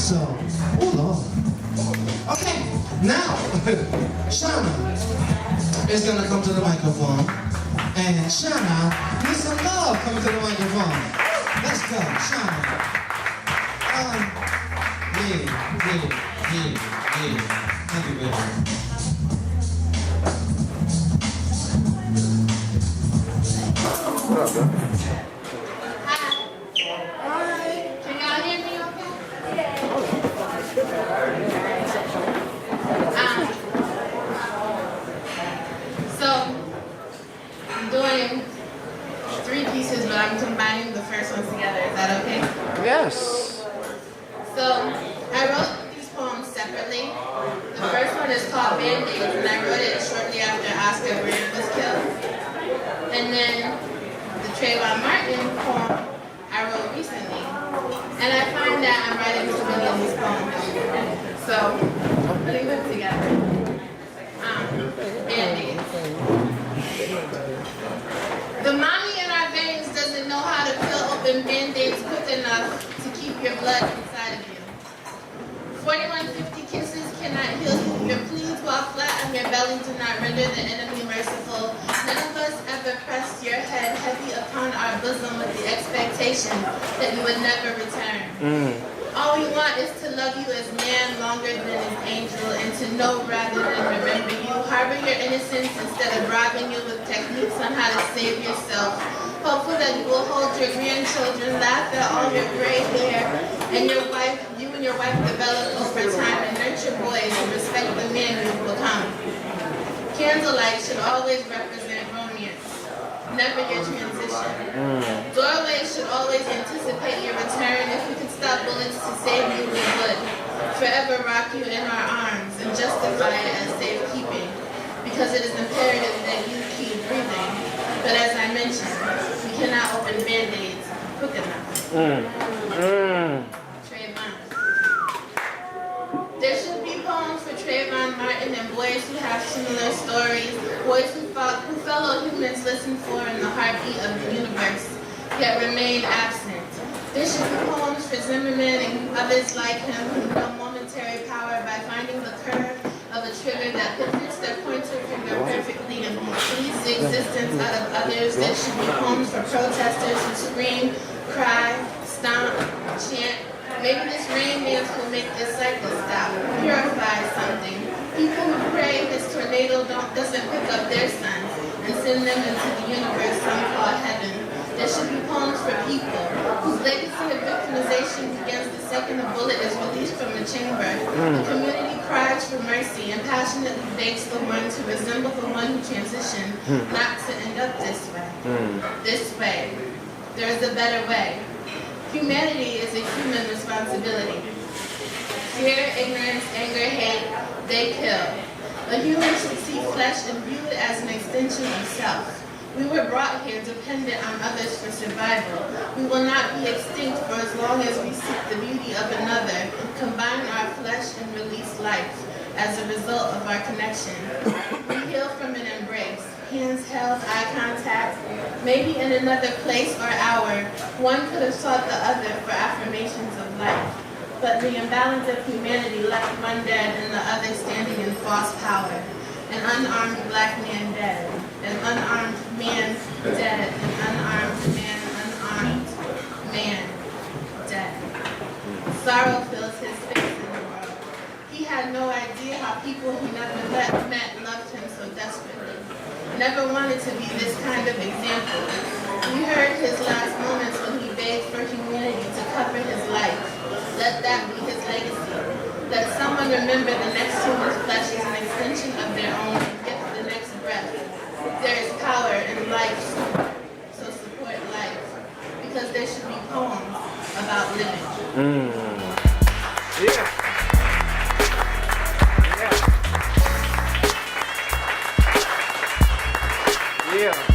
So, oh Lord. Okay, now, Shanna is gonna come to the microphone. And Shanna needs some love coming to the microphone. Let's go, Shanna. Yeah. Thank you, baby. What up, bro? Can y'all hear me okay? So, I'm doing 3 pieces, but I'm combining the first ones together. Is that okay? Yes. So, I wrote these poems separately. The first one is called Band-Aids, and I wrote it shortly after Oscar Grant was killed. And then the Trayvon Martin poem I wrote recently. And I find that I'm writing too many of these poems. So, putting them together. Band-Aids. The mommy in our veins doesn't know how to peel open Band-Aids quick enough to keep your blood inside of you. 4150 kisses cannot heal you. Your pleas while flat on your belly do not render the enemy merciful. None of us ever pressed your head heavy upon our bosom with the expectation that you would never return. All we want is to love you as man longer than an angel, and to know rather than remember you. Harbor your innocence instead of robbing you with techniques on how to save yourself. Hopeful that you will hold your grandchildren, laugh at all your gray hair, and you and your wife develop over time and nurture boys and respect the man you've become. Candlelight should always represent romance, never your transition. Doorways should always anticipate your return. If we could stop bullets to save you, we would. Forever rock you in our arms and justify it as safekeeping, because it is imperative that you keep breathing. But as I mentioned, we cannot open Band-Aids quick enough. Trayvon. There should be poems for Trayvon Martin and boys who have similar stories, boys who fellow humans listen for in the heartbeat of the universe, yet remain absent. There should be poems for Zimmerman and others like him who know momentary power by finding the curve of a trigger that fits their pointer finger perfectly and bleeds the existence out of others. There should be poems for protesters who scream, cry, stomp, chant. Maybe this rain dance will make this cycle stop, purify something. People who pray this tornado doesn't pick up their sons and send them into the universe some call heaven. There should be poems for people whose legacy of victimization begins the second a bullet is released from the chamber. The community cries for mercy and passionately begs the one to resemble the one who transitioned, not to end up this way. This way. There is a better way. Humanity is a human responsibility. Fear, ignorance, anger, hate, they kill. A human should see flesh and view it as an extension of self. We were brought here dependent on others for survival. We will not be extinct for as long as we seek the beauty of another, combine our flesh and release life as a result of our connection. We heal from an embrace, hands held, eye contact. Maybe in another place or hour, one could have sought the other for affirmations of life. But the imbalance of humanity left one dead and the other standing in false power. An unarmed black man dead, an unarmed man dead, an unarmed man dead. Sorrow fills his face in the world. He had no idea how people he never met loved him so desperately. Never wanted to be this kind of example. We heard his last moments when he begged for humanity to cover his life. Let that be his legacy. Let someone remember the next human's flesh is an extension of their own and gift the next breath. There is power in life, so support life. Because there should be poems about living. Yeah. Yeah.